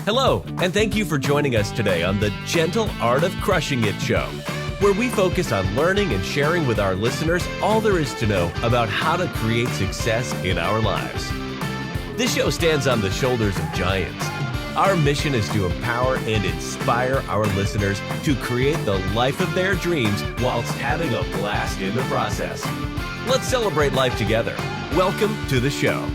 Hello, and thank you for joining us today on the Gentle Art of Crushing It show, where we focus on learning and sharing with our listeners all there is to know about how to create success in our lives. This show stands on the shoulders of giants. Our mission is to empower and inspire our listeners to create the life of their dreams whilst having a blast in the process. Let's celebrate life together. Welcome to the show.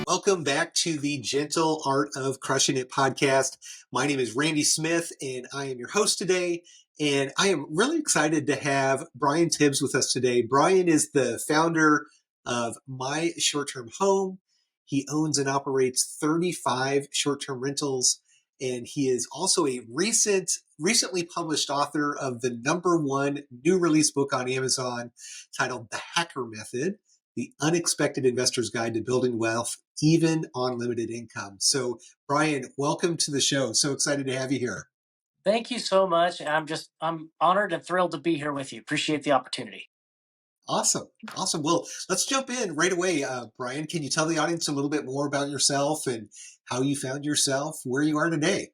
Welcome back to the Gentle Art of Crushing It podcast. My name is Randy Smith, and I am your host today. And I am really excited to have Brian Tibbs with us today. Brian is the founder of My Short-Term Home. He owns and operates 35 short-term rentals, and he is also a recently published author of the #1 new release book on Amazon titled The Hacker Method: The Unexpected Investor's Guide to Building Wealth, Even on Limited Income. So, Brian, welcome to the show. So excited to have you here. Thank you so much. I'm honored and thrilled to be here with you. Appreciate the opportunity. Awesome. Well, let's jump in right away. Brian, can you tell the audience a little bit more about yourself and how you found yourself where you are today?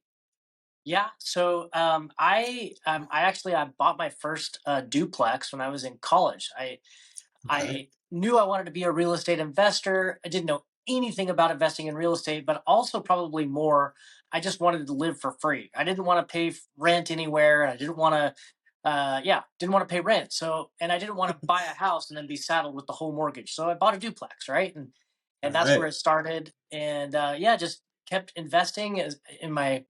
Yeah. So I bought my first duplex when I was in college. Okay. I knew I wanted to be a real estate investor. I didn't know anything about investing in real estate, but also probably more, I just wanted to live for free. I didn't want to pay rent anywhere. I didn't want to, didn't want to pay rent. So, and I didn't want to buy a house and then be saddled with the whole mortgage. So I bought a duplex, right? And All that's right. where it started. And just kept investing in my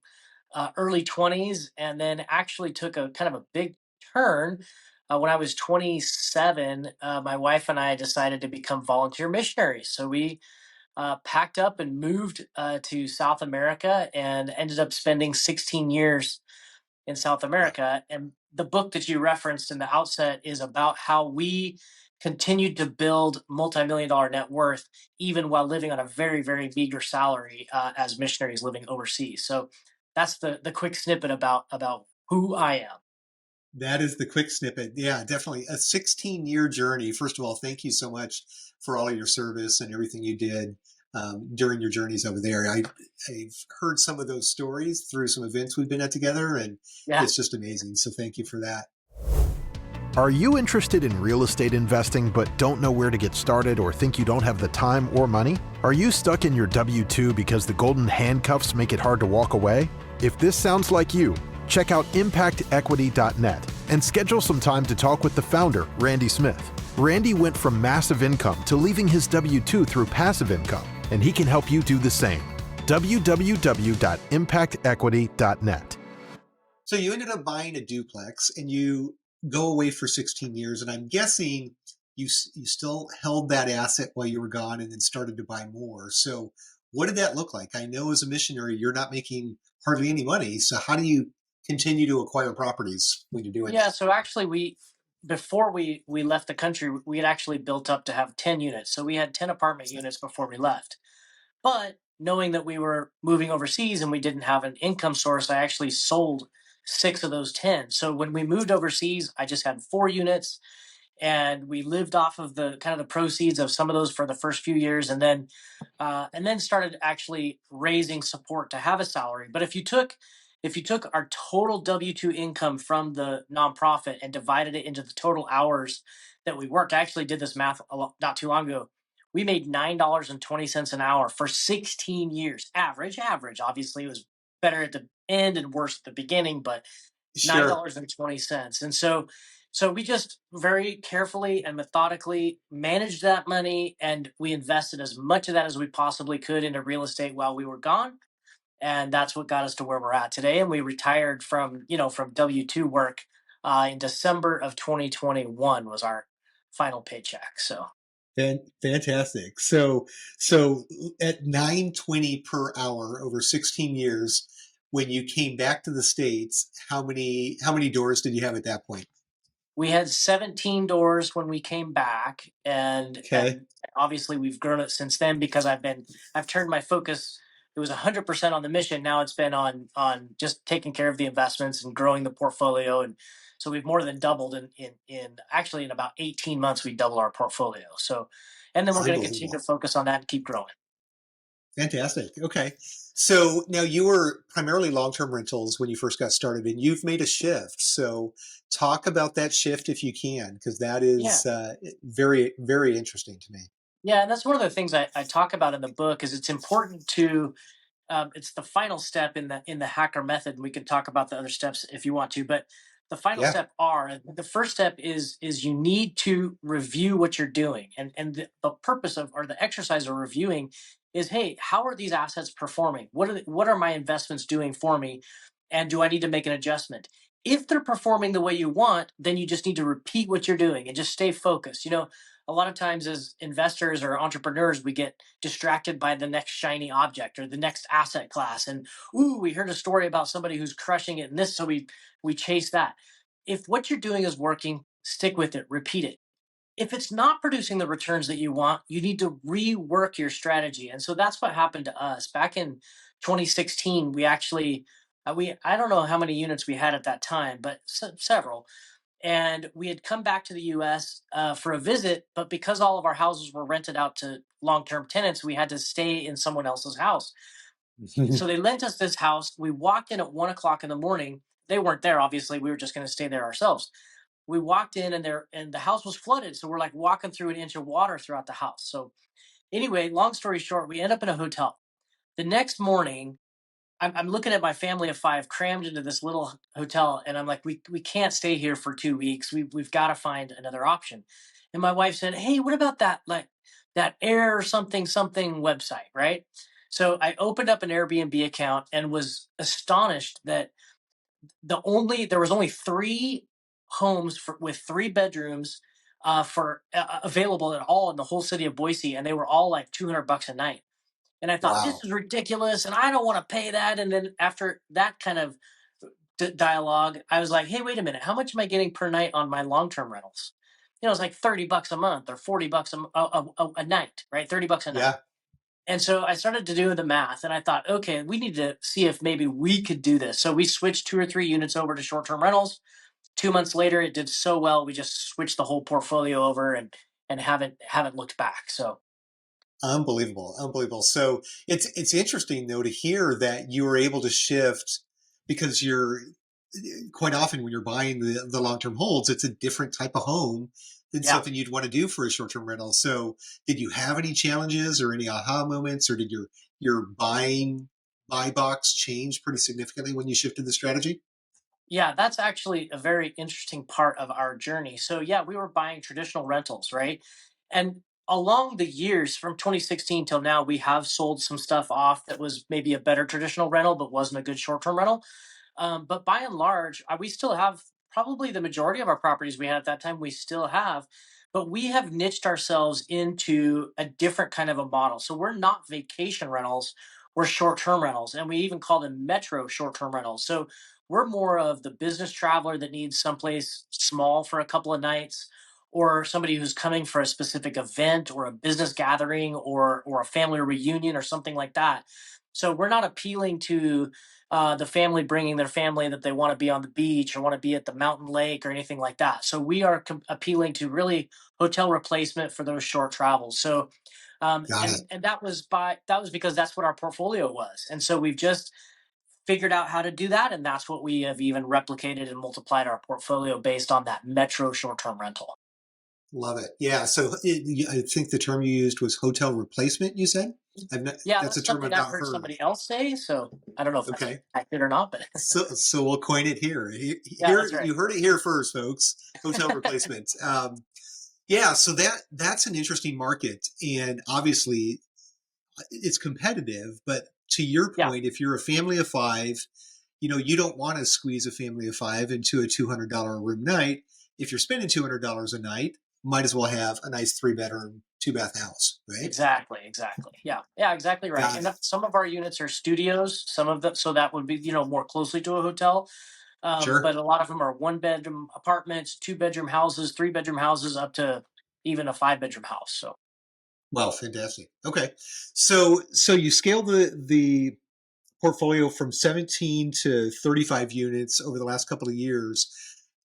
early 20s, and then actually took a kind of a big turn when I was 27. My wife and I decided to become volunteer missionaries. So we packed up and moved to South America and ended up spending 16 years in South America. And the book that you referenced in the outset is about how we continued to build multi-million-dollar net worth, even while living on a very, very meager salary as missionaries living overseas. So that's the quick snippet about who I am. That is the quick snippet. Yeah, definitely a 16-year journey. First of all, thank you so much for all of your service and everything you did during your journeys over there. I've heard some of those stories through some events we've been at together, and it's just amazing. So thank you for that. Are you interested in real estate investing but don't know where to get started or think you don't have the time or money? Are you stuck in your W-2 because the golden handcuffs make it hard to walk away? If this sounds like you, check out impactequity.net and schedule some time to talk with the founder, Randy Smith. Randy went from massive income to leaving his W-2 through passive income, and he can help you do the same. www.impactequity.net. So you ended up buying a duplex and you go away for 16 years. And I'm guessing you still held that asset while you were gone and then started to buy more. So what did that look like? I know as a missionary, you're not making hardly any money. So how do you continue to acquire properties when you're doing that? So actually before we left the country, we had actually built up to have 10 units. So we had 10 apartment units before we left. But knowing that we were moving overseas and we didn't have an income source, I actually sold 6 of those 10. So when we moved overseas, I just had 4 units, and we lived off of the kind of the proceeds of some of those for the first few years, and then started actually raising support to have a salary. But if you took our total W-2 income from the nonprofit and divided it into the total hours that we worked, I actually did this math not too long ago. We made $9.20 an hour for 16 years. Average. Obviously, it was better at the end and worse at the beginning, but Sure. $9.20. And so we just very carefully and methodically managed that money, and we invested as much of that as we possibly could into real estate while we were gone. And that's what got us to where we're at today. And we retired from W-2 work in December of 2021 was our final paycheck. So. Fantastic. So at $9.20 per hour over 16 years, when you came back to the States, how many doors did you have at that point? We had 17 doors when we came back, and obviously we've grown it since then because I've turned my focus. It was 100% on the mission. Now it's been on just taking care of the investments and growing the portfolio. And so we've more than doubled in about 18 months, we doubled our portfolio. So, and then we're going to continue to focus on that and keep growing. Fantastic. Okay. So now you were primarily long-term rentals when you first got started, and you've made a shift. So talk about that shift if you can, because that Yeah. is very, very interesting to me. Yeah, and that's one of the things I talk about in the book is it's important to it's the final step in the hacker method. We can talk about the other steps if you want to, but the final Yeah. step are the first step is you need to review what you're doing, and the purpose of or the exercise of reviewing is, hey, how are these assets performing? What are my investments doing for me, and do I need to make an adjustment? If they're performing the way you want, then you just need to repeat what you're doing and just stay focused. A lot of times as investors or entrepreneurs, we get distracted by the next shiny object or the next asset class. And ooh, we heard a story about somebody who's crushing it in this, so we chase that. If what you're doing is working, stick with it, repeat it. If it's not producing the returns that you want, you need to rework your strategy. And so that's what happened to us. Back in 2016, we actually we I don't know how many units we had at that time, but several, and we had come back to the U.S. For a visit, but because all of our houses were rented out to long-term tenants, we had to stay in someone else's house. So they lent us this house. We walked in at 1 o'clock in the morning. They weren't there, obviously. We were just going to stay there ourselves. We walked in, and the house was flooded. So we're like walking through an inch of water throughout the house. So anyway, long story short, we end up in a hotel. The next morning, I'm looking at my family of five crammed into this little hotel, and I'm like, we can't stay here for 2 weeks. We've got to find another option. And my wife said, hey, what about that, like that air something something website, right? So I opened up an Airbnb account and was astonished that there was only three homes with 3 bedrooms for available at all in the whole city of Boise, and they were all like $200 a night. And I thought, this Wow. is ridiculous, and I don't want to pay that. And then after that kind of dialogue, I was like, hey, wait a minute, how much am I getting per night on my long-term rentals? It's like $30 a month or $40 a night, right? $30 a night. Yeah. And so I started to do the math, and I thought, okay, we need to see if maybe we could do this. So we switched 2 or 3 units over to short-term rentals. 2 months later, it did so well, we just switched the whole portfolio over and haven't looked back. So Unbelievable, unbelievable. So it's interesting though to hear that you were able to shift because you're quite often when you're buying the long-term holds, it's a different type of home than yeah. something you'd want to do for a short-term rental. So did you have any challenges or any aha moments, or did your buy box change pretty significantly when you shifted the strategy? Yeah, that's actually a very interesting part of our journey. So, yeah, we were buying traditional rentals, right? And along the years from 2016 till now, we have sold some stuff off that was maybe a better traditional rental, but wasn't a good short term rental. But by and large, we still have probably the majority of our properties we had at that time, we still have, but we have niched ourselves into a different kind of a model. So we're not vacation rentals, we're short term rentals, and we even call them metro short term rentals. So we're more of the business traveler that needs someplace small for a couple of nights, or somebody who's coming for a specific event or a business gathering or a family reunion or something like that. So we're not appealing to the family bringing their family that they want to be on the beach or want to be at the mountain lake or anything like that. So we are appealing to really hotel replacement for those short travels. So Got it. and that was because that's what our portfolio was. And so we've just figured out how to do that, and that's what we have even replicated and multiplied our portfolio based on that metro short-term rental. Love it. Yeah. So I think the term you used was hotel replacement. You said Yeah, that's a that's term something I've I've not heard heard. somebody else say, so I don't know if that's Okay. accurate or not, but So we'll coin it here. yeah, Here that's right. you heard it here first, folks. Hotel replacement. Yeah, so that's an interesting market, and obviously it's competitive. But to your Yeah, point, if you're a family of five, you don't want to squeeze a family of five into a $200 a room night. If you're spending $200 a night, might as well have a nice 3 bedroom, 2 bath house, right? exactly. Yeah, exactly right. Got And it. some of our units are studios, some of them, so that would be, more closely to a hotel. Sure. But a lot of them are 1 bedroom apartments, 2 bedroom houses, 3 bedroom houses, up to even a 5 bedroom house. So Well, fantastic. Okay. So you scale the portfolio from 17 to 35 units over the last couple of years.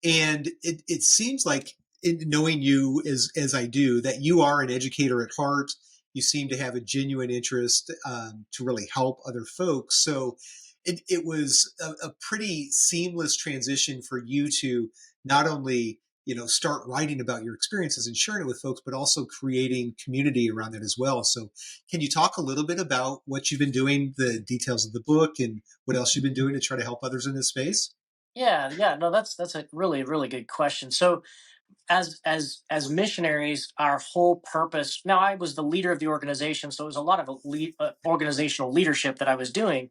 And it seems like, knowing you as I do, that you are an educator at heart you seem to have a genuine interest to really help other folks. So it was a pretty seamless transition for you to not only start writing about your experiences and sharing it with folks, but also creating community around that as well. So can you talk a little bit about what you've been doing, the details of the book, and what else you've been doing to try to help others in this space? Yeah. No, that's a really good question. So as missionaries, our whole purpose. Now, I was the leader of the organization, so it was a lot of organizational leadership that I was doing.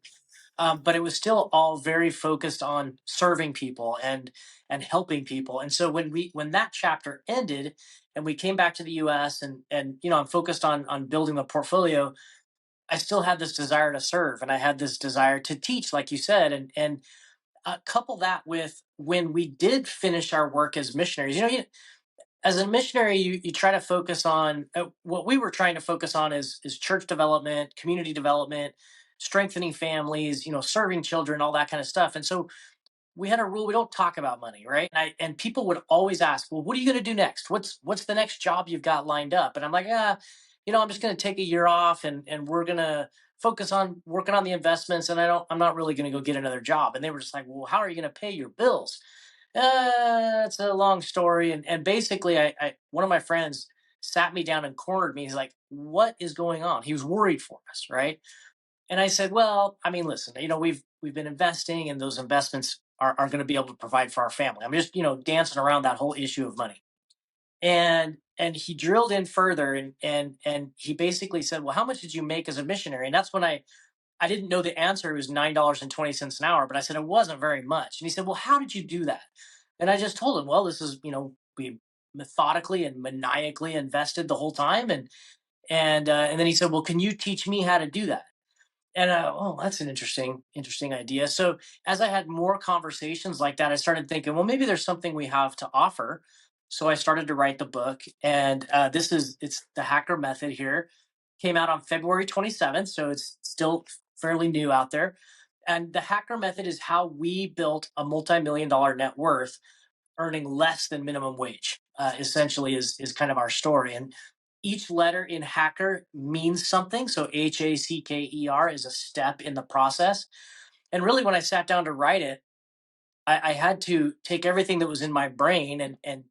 But it was still all very focused on serving people and helping people. And so when that chapter ended and we came back to the U.S. and I'm focused on building the portfolio, I still had this desire to serve and I had this desire to teach, like you said, and couple that with when we did finish our work as missionaries. As a missionary, you try to focus on what we were trying to focus on is church development, community development, strengthening families, serving children, all that kind of stuff. And so we had a rule: we don't talk about money, right? And people would always ask, well, what are you going to do next? What's the next job you've got lined up? And I'm like, I'm just going to take a year off and we're going to focus on working on the investments, and I'm not really going to go get another job. And they were just like, well, how are you going to pay your bills? It's a long story. And basically, one of my friends sat me down and cornered me. He's like, what is going on? He was worried for us, right? And I said, well, I mean, listen, we've been investing, and those investments are going to be able to provide for our family. I'm just, dancing around that whole issue of money. And he drilled in further, and he basically said, well, how much did you make as a missionary? And that's when I didn't know the answer. It was $9.20 an hour, but I said it wasn't very much. And he said, well, how did you do that? And I just told him, well, this is, we methodically and maniacally invested the whole time. And then he said, well, can you teach me how to do that? And oh, that's an interesting idea. So as I had more conversations like that, I started thinking, well, maybe there's something we have to offer. So I started to write the book, and it's the Hacker Method. Here came out on February 27th, so it's still fairly new out there. And the Hacker Method is how we built a multi-million dollar net worth earning less than minimum wage. Essentially, is kind of our story. And each letter in hacker means something. So HACKER is a step in the process. And really, when I sat down to write it, I had to take everything that was in my brain and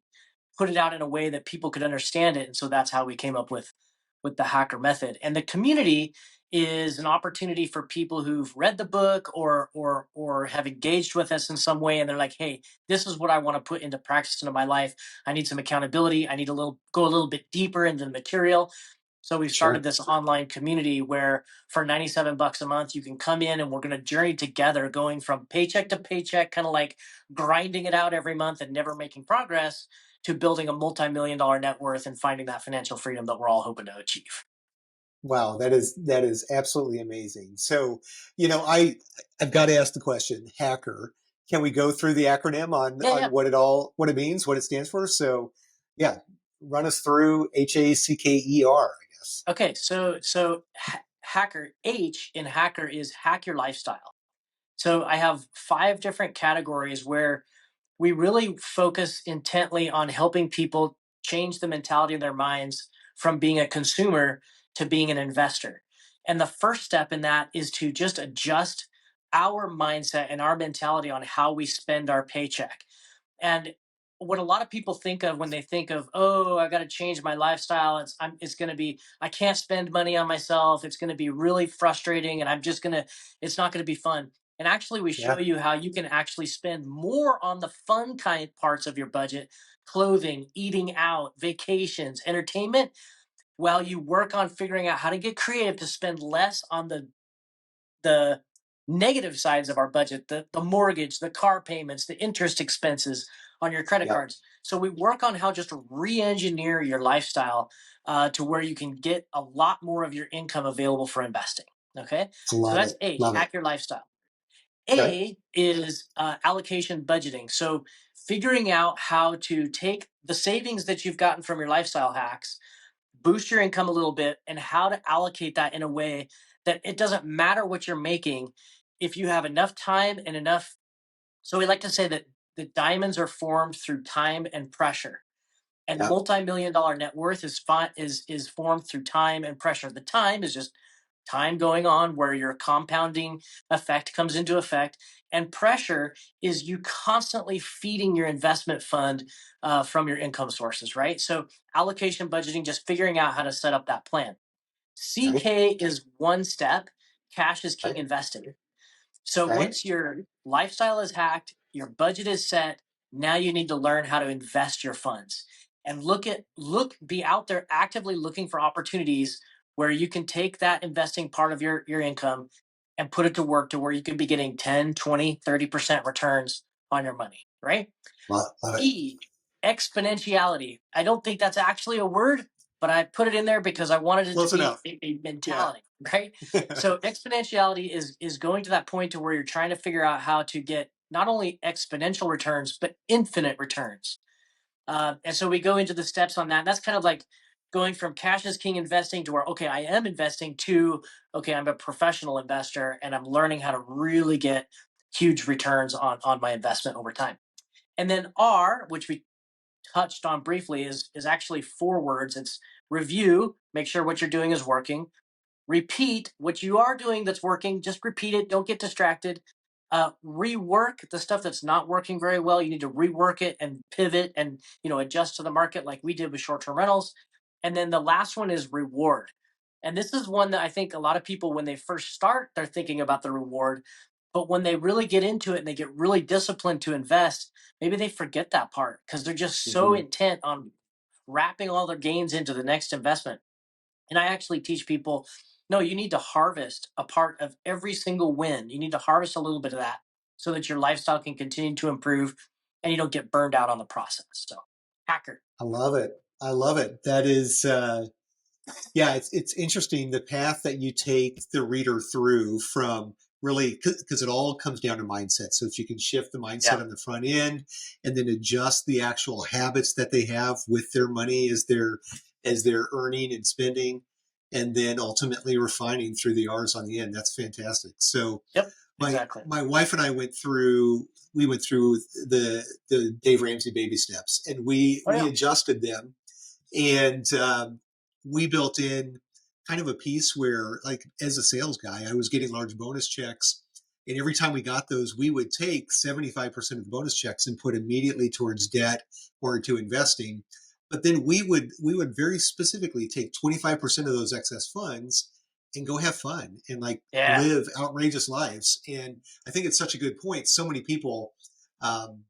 put it out in a way that people could understand it. And so that's how we came up with the Hacker Method. And the community is an opportunity for people who've read the book or have engaged with us in some way, and they're like, hey, this is what I want to put into practice into my life. I need some accountability. I need go a little bit deeper into the material. So we've started Sure. this online community where for $97 a month, you can come in and we're going to journey together, going from paycheck to paycheck, kind of like grinding it out every month and never making progress, to building a multi-million dollar net worth and finding that financial freedom that we're all hoping to achieve. Wow, that is absolutely amazing. So, I've got to ask the question, hacker. Can we go through the acronym on Yeah, yeah. what it means, what it stands for? So, yeah, run us through HACKER, I guess. Okay, hacker H in hacker is hack your lifestyle. So I have 5 different categories where we really focus intently on helping people change the mentality of their minds from being a consumer to being an investor. And the first step in that is to just adjust our mindset and our mentality on how we spend our paycheck. And what a lot of people think of when they think of, oh, I got to change my lifestyle, it's going to be, I can't spend money on myself. It's going to be really frustrating, and it's not going to be fun. And actually, we show Yeah, you how you can actually spend more on the fun kind parts of your budget: clothing, eating out, vacations, entertainment, while you work on figuring out how to get creative to spend less on the negative sides of our budget, the mortgage, the car payments, the interest expenses on your credit yeah, cards. So we work on how just to re-engineer your lifestyle to where you can get a lot more of your income available for investing. Okay, so love that's it, H, love it. hack your lifestyle. Okay, A is allocation budgeting. So figuring out how to take the savings that you've gotten from your lifestyle hacks, boost your income a little bit, and how to allocate that in a way that it doesn't matter what you're making if you have enough time and enough. So we like to say that the diamonds are formed through time and pressure. And Yeah. multi-million-dollar net worth is formed through time and pressure. The time is just time going on where your compounding effect comes into effect. And pressure is you constantly feeding your investment fund from your income sources, right? So allocation budgeting, just figuring out how to set up that plan. Okay. CK is one step, cash is king Right. investing. So Right. once your lifestyle is hacked, your budget is set, now you need to learn how to invest your funds and be out there actively looking for opportunities where you can take that investing part of your income and put it to work to where you could be getting 10, 20, 30% returns on your money, right? Love it. E, exponentiality. I don't think that's actually a word, but I put it in there because I wanted it to Close be enough. a Yeah. mentality, right? So exponentiality is going to that point to where you're trying to figure out how to get not only exponential returns but infinite returns. And so we go into the steps on that. That's kind of like going from cash is king investing to where okay, I am investing to okay, I'm a professional investor and I'm learning how to really get huge returns on my investment over time. And then R, which we touched on briefly, is actually four words. It's review, make sure what you're doing is working. Repeat what you are doing that's working. Just repeat it. Don't get distracted. Rework the stuff that's not working very well. You need to rework it and pivot and adjust to the market like we did with short-term rentals. And then the last one is reward. And this is one that I think a lot of people, when they first start, they're thinking about the reward. But when they really get into it and they get really disciplined to invest, maybe they forget that part because they're just so Mhm. intent on wrapping all their gains into the next investment. And I actually teach people, no, you need to harvest a part of every single win. You need to harvest a little bit of that so that your lifestyle can continue to improve and you don't get burned out on the process. So, hacker. I love it. I love it. That is, yeah, it's interesting the path that you take the reader through from really because it all comes down to mindset. So if you can shift the mindset Yeah. on the front end and then adjust the actual habits that they have with their money as they're earning and spending, and then ultimately refining through the R's on the end. That's fantastic. So Yep. my Exactly. my wife and I went through the Dave Ramsey baby steps, and we Oh, we yeah. adjusted them, and we built in kind of a piece where, like, as a sales guy, I was getting large bonus checks, and every time we got those, we would take 75% of the bonus checks and put immediately towards debt or into investing. But then we would very specifically take 25% of those excess funds and go have fun and like Yeah. live outrageous lives. And I think it's such a good point. So many people um,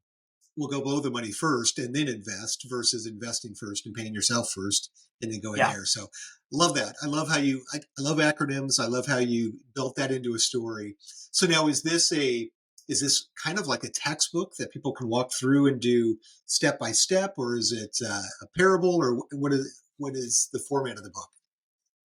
will go blow the money first and then invest versus investing first and paying yourself first and then going Yeah. there. So love that. I love acronyms. I love how you built that into a story. So now is this kind of like a textbook that people can walk through and do step by step, or is it a parable, or what is the format of the book?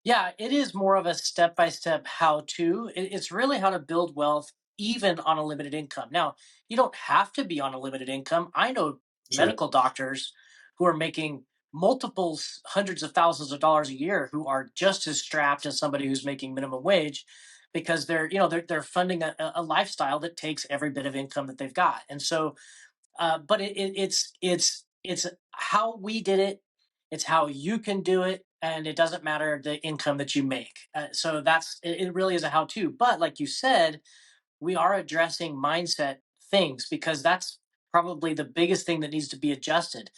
Yeah, it is more of a step by step how to. It's really how to build wealth even on a limited income. Now, you don't have to be on a limited income. I know Sure. medical doctors who are making multiples, hundreds of thousands of dollars a year who are just as strapped as somebody who's making minimum wage because they're funding a lifestyle that takes every bit of income that they've got. And so but it's how we did it. It's how you can do it, and it doesn't matter the income that you make. So it really is a how-to. But like you said, we are addressing mindset things because that's probably the biggest thing that needs to be adjusted.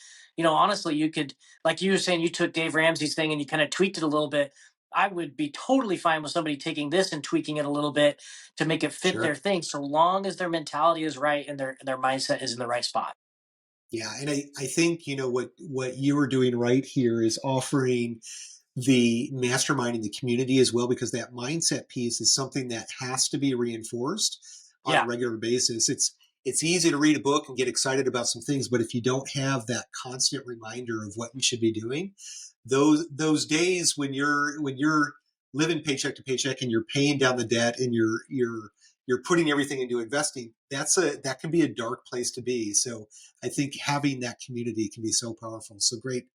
Honestly, you could, like you were saying, you took Dave Ramsey's thing and you kind of tweaked it a little bit. I would be totally fine with somebody taking this and tweaking it a little bit to make it fit their Sure. thing, so long as their mentality is right and their mindset is in the right spot. Yeah, and I think what you are doing right here is offering the mastermind in the community as well, because that mindset piece is something that has to be reinforced on a Yeah, regular basis. It's easy to read a book and get excited about some things, but if you don't have that constant reminder of what you should be doing, those days when you're living paycheck to paycheck and you're paying down the debt and you're putting everything into investing, that can be a dark place to be. So I think having that community can be so powerful. So great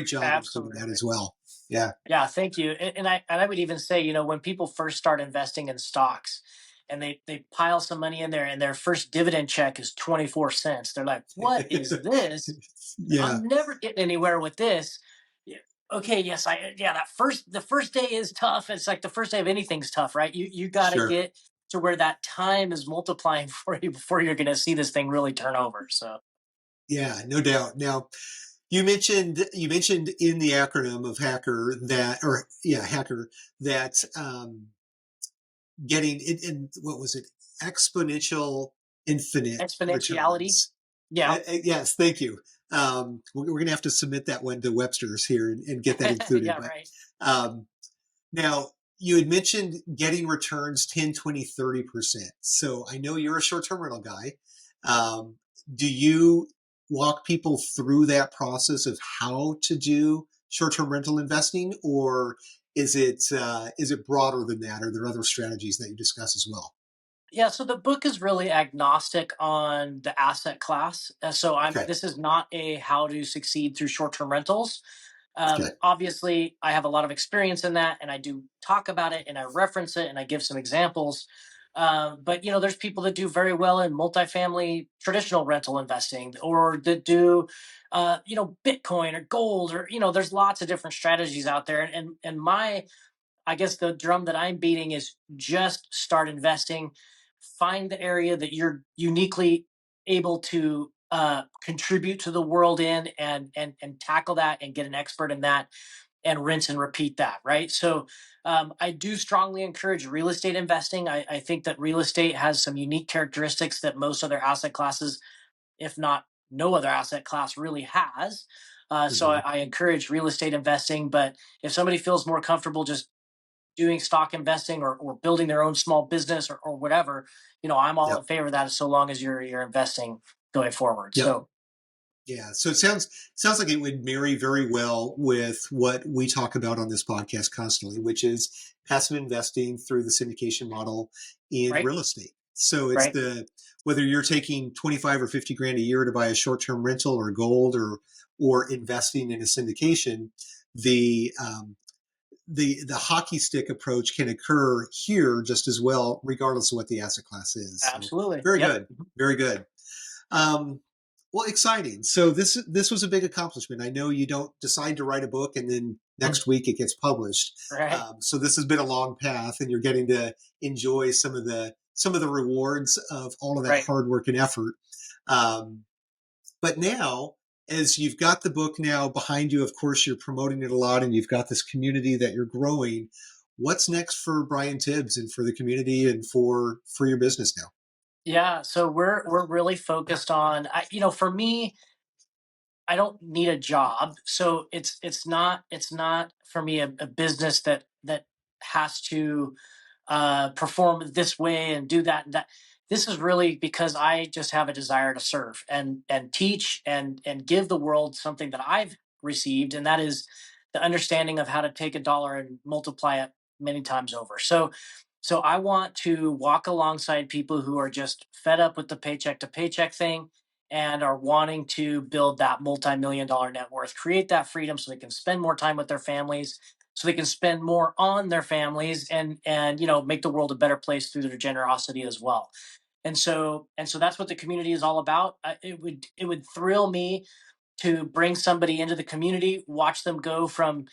job including that absolutely. as well. Yeah. Yeah, thank you. And I would even say, when people first start investing in stocks, and they pile some money in there, and their first dividend check is 24 cents. They're like, what is this? Yeah, I'm never getting anywhere with this. Yeah. Okay, yes, yeah, the first day is tough. It's like the first day of anything's tough, right? You got to sure. get to where that time is multiplying for you before you're going to see this thing really turn over. So Yeah, no doubt. Now, you mentioned in the acronym of hacker that, or yeah, hacker, that getting in what was it? Exponential infinite exponentiality, returns. yeah, Yes, thank you. We're going to have to submit that one to Webster's here and get that included. yeah, But right, um, now, you had mentioned getting returns 10, 20, 30%. So I know you're a short-term rental guy. Um, do you walk people through that process of how to do short-term rental investing, or is it broader than that? Are there other strategies that you discuss as well? yeah. So the book is really agnostic on the asset class. So I'm Okay. this is not a how to succeed through short term rentals. Okay. Obviously, I have a lot of experience in that, and I do talk about it, and I reference it, and I give some examples. But there's people that do very well in multifamily traditional rental investing, or that do, Bitcoin or gold, or there's lots of different strategies out there. And my, I guess the drum that I'm beating is just start investing. Find the area that you're uniquely able to contribute to the world in, and tackle that and get an expert in that, and rinse and repeat that, right? So I do strongly encourage real estate investing. I think that real estate has some unique characteristics that most other asset classes, if not no other asset class, really has. So Hmm. I encourage real estate investing. But if somebody feels more comfortable just doing stock investing, or building their own small business, or whatever, I'm all in Yep. favor of that, so long as you're investing going forward. Yep. So Yeah, so it sounds like it would marry very well with what we talk about on this podcast constantly, which is passive investing through the syndication model in right, real estate. So it's right, the whether you're taking 25 or 50 grand a year to buy a short-term rental or gold, or investing in a syndication, the the hockey stick approach can occur here just as well, regardless of what the asset class is. So absolutely, very yep, good, very good. Um, well, exciting. So this was a big accomplishment. I know you don't decide to write a book and then mhm, next week it gets published. right, So this has been a long path, and you're getting to enjoy some of the rewards of all of that right. hard work and effort. Um, but now, as you've got the book now behind you, of course, you're promoting it a lot, and you've got this community that you're growing. What's next for Brian Tibbs and for the community and for your business now? Yeah, so we're really focused on, for me, I don't need a job. So it's not for me a business that has to perform this way and do that and that. This is really because I just have a desire to serve and teach and give the world something that I've received, and that is the understanding of how to take a dollar and multiply it many times over. So I want to walk alongside people who are just fed up with the paycheck to paycheck thing, and are wanting to build that multi-million dollar net worth, create that freedom so they can spend more time with their families, so they can spend more on their families, and make the world a better place through their generosity as well. And so that's what the community is all about. It would thrill me to bring somebody into the community, watch them go from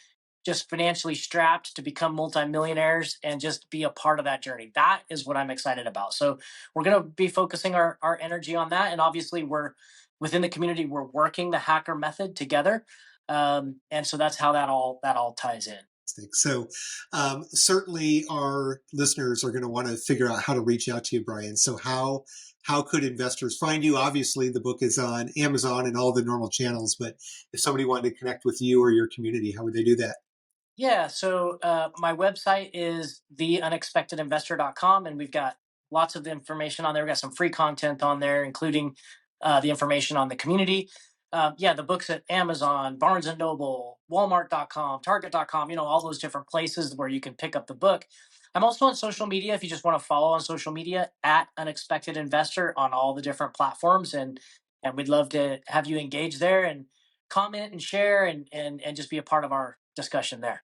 just financially strapped to become multimillionaires, and just be a part of that journey. That is what I'm excited about. So we're going to be focusing our energy on that. And obviously, we're within the community, we're working the hacker method together. And so that's how that all ties in. So, certainly our listeners are going to want to figure out how to reach out to you, Brian. So, how could investors find you? Obviously, the book is on Amazon and all the normal channels. But if somebody wanted to connect with you or your community, how would they do that? Yeah, so my website is theunexpectedinvestor.com, and we've got lots of information on there. We've got some free content on there, including the information on the community. Yeah, the book's at Amazon, Barnes and Noble, Walmart.com, Target.com, all those different places where you can pick up the book. I'm also on social media if you just want to follow on social media at Unexpected Investor on all the different platforms. And we'd love to have you engage there and comment and share, and just be a part of our discussion there.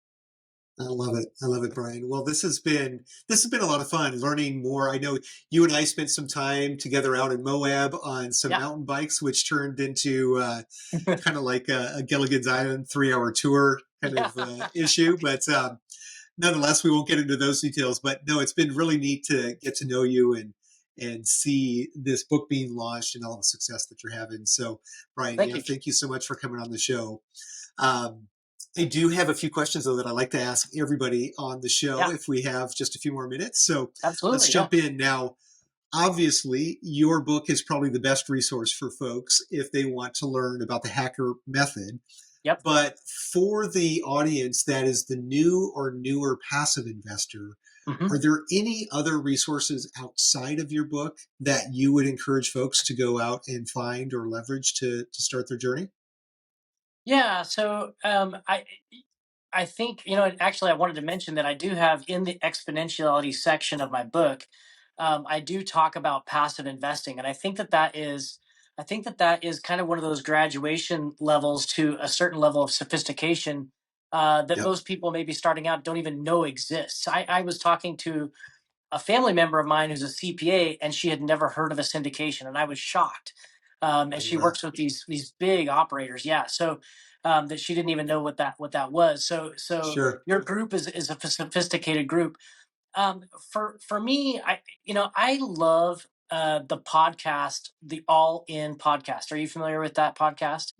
I love it. I love it, Brian. Well, this has been a lot of fun learning more. I know you and I spent some time together out in Moab on some Yeah. mountain bikes, which turned into kind of like a Gilligan's Island 3 hour tour kind Yeah. of issue. But nonetheless, we won't get into those details. But no, it's been really neat to get to know you and see this book being launched and all the success that you're having. So, Brian, Thank yeah, you. thank you so much for coming on the show. Um, I do have a few questions though that I like to ask everybody on the show Yeah, if we have just a few more minutes. So let's absolutely. Yeah. jump in now. Obviously, your book is probably the best resource for folks if they want to learn about the hacker method. Yep. But for the audience that is the new or newer passive investor, hmm are there any other resources outside of your book that you would encourage folks to go out and find or leverage to start their journey? Yeah. So I think, actually, I wanted to mention that I do have in the exponentiality section of my book, I do talk about passive investing, and I think that that is kind of one of those graduation levels to a certain level of sophistication that Yep. most people maybe starting out don't even know exists. I was talking to a family member of mine who's a CPA, and she had never heard of a syndication, and I was shocked. And Oh, she wow. works with these big operators, yeah. So that she didn't even know what that was. So Sure. your group is a sophisticated group. For me, I love the podcast, the All In podcast. Are you familiar with that podcast?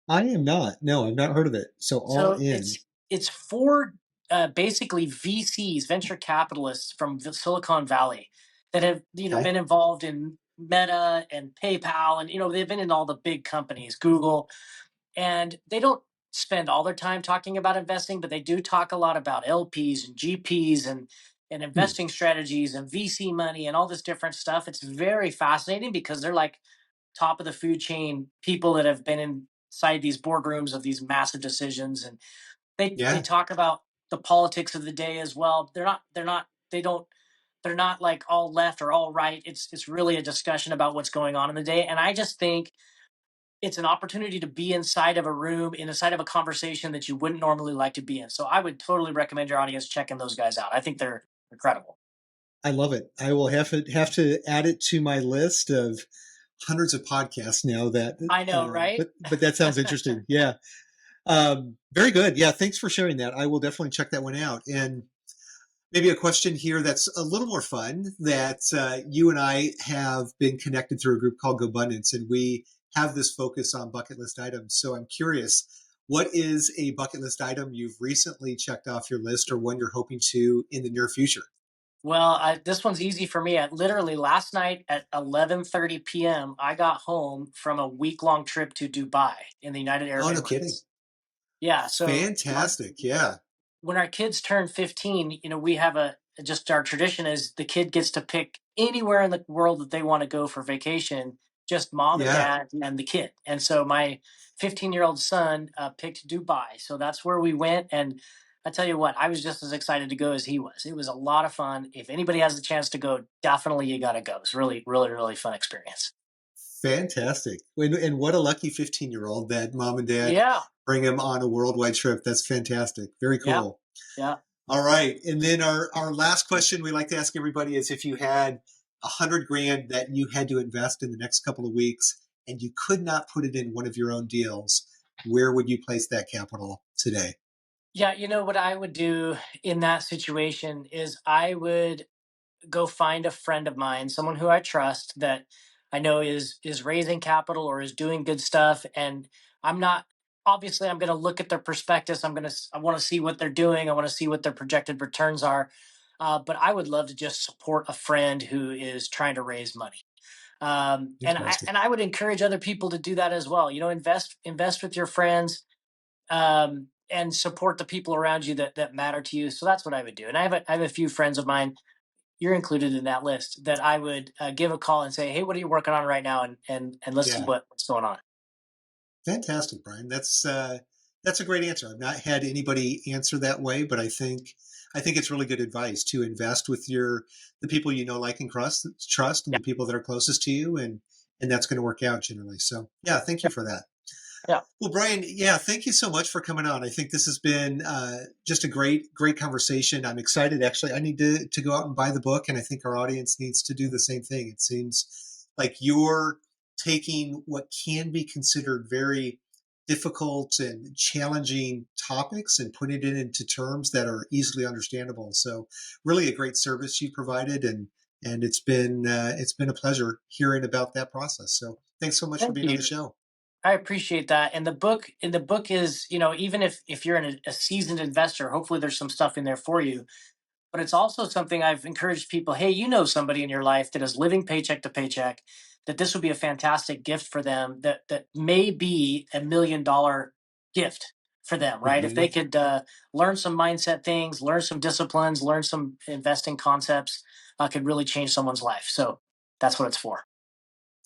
I am not. No, I've not heard of it. So all So in. it's for basically VCs, venture capitalists from the Silicon Valley that have Okay. been involved in Meta and PayPal, and they've been in all the big companies, Google, and they don't spend all their time talking about investing, but they do talk a lot about LPs and GPs and Hmm. investing strategies and VC money and all this different stuff. It's very fascinating because they're like top of the food chain people that have been inside these boardrooms of these massive decisions, and they Yeah. talk about the politics of the day as well. They're not like all left or all right. It's really a discussion about what's going on in the day, and I just think it's an opportunity to be inside of a room, inside of a conversation that you wouldn't normally like to be in. So I would totally recommend your audience checking those guys out. I think they're incredible. I love it. I will have to add it to my list of hundreds of podcasts now that I know, right? but that sounds interesting. Yeah. Very good. Yeah, thanks for sharing that. I will definitely check that one out. And maybe a question here that's a little more fun that you and I have been connected through a group called GoBundance, and we have this focus on bucket list items. So I'm curious, what is a bucket list item you've recently checked off your list or one you're hoping to in the near future? Well, this one's easy for me. Literally last night at 11:30 p.m., I got home from a week-long trip to Dubai in the United Arab Oh, no kidding. Emirates. Yeah, so Fantastic. Yeah. when our kids turn 15, we have just our tradition is the kid gets to pick anywhere in the world that they want to go for vacation, just mom and Yeah. dad and the kid. And so my 15-year-old son picked Dubai. So that's where we went. And I tell you what, I was just as excited to go as he was. It was a lot of fun. If anybody has the chance to go, definitely you got to go. It's really, really, really fun experience. Fantastic. And what a lucky 15-year-old that mom and dad Yeah. bring him on a worldwide trip. That's fantastic. Very Yeah. cool. Yeah. All right. And then our last question we like to ask everybody is if you had 100 grand that you had to invest in the next couple of weeks and you could not put it in one of your own deals, where would you place that capital today? Yeah. What I would do in that situation is I would go find a friend of mine, someone who I trust that I know is raising capital or is doing good stuff. And I'm not obviously I'm going to look at their prospectus. I want to see what they're doing. I want to see what their projected returns are. But I would love to just support a friend who is trying to raise money. Interesting. And I would encourage other people to do that as well. Invest with your friends, and support the people around you that matter to you. So that's what I would do. And I have a few friends of mine, you're included in that list, that I would give a call and say, "Hey, what are you working on right now?" And let's see Yeah. what's going on. Fantastic, Brian. That's a great answer. I've not had anybody answer that way, but I think it's really good advice to invest with the people you know, like, and trust, and Yeah, the people that are closest to you, and that's going to work out generally. So yeah, thank you yeah, for that. Yeah. Well, Brian, yeah, thank you so much for coming on. I think this has been just a great conversation. I'm excited. Actually, I need to go out and buy the book, and I think our audience needs to do the same thing. It seems like you're taking what can be considered very difficult and challenging topics and putting it into terms that are easily understandable. So, really, a great service you provided, and it's been a pleasure hearing about that process. So, thanks so much for Thank being on you. the show. I appreciate that. And the book is, even if you're a seasoned investor, hopefully there's some stuff in there for you. But it's also something I've encouraged people, hey, somebody in your life that is living paycheck to paycheck, that this would be a fantastic gift for them, that may be $1 million gift for them, right? If Hmm. they could learn some mindset things, learn some disciplines, learn some investing concepts, could really change someone's life. So that's what it's for.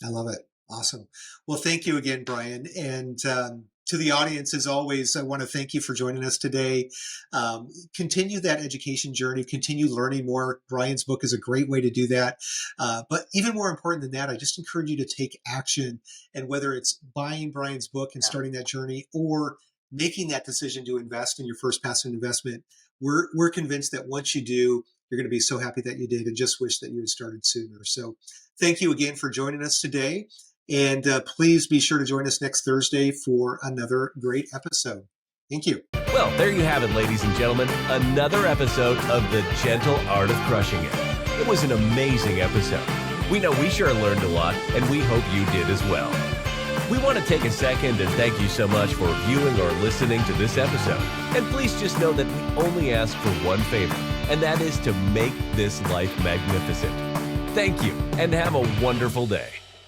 I love it. Awesome. Well, thank you again, Brian. And to the audience, as always, I want to thank you for joining us today. Continue that education journey, continue learning more. Brian's book is a great way to do that. But even more important than that, I just encourage you to take action. And whether it's buying Brian's book and Yeah. starting that journey or making that decision to invest in your first passive investment, we're convinced that once you do, you're going to be so happy that you did and just wish that you had started sooner. So thank you again for joining us today. And please be sure to join us next Thursday for another great episode. Thank you. Well, there you have it, ladies and gentlemen. Another episode of The Gentle Art of Crushing It. It was an amazing episode. We know we sure learned a lot, and we hope you did as well. We want to take a second and thank you so much for viewing or listening to this episode. And please just know that we only ask for one favor, and that is to make this life magnificent. Thank you, and have a wonderful day.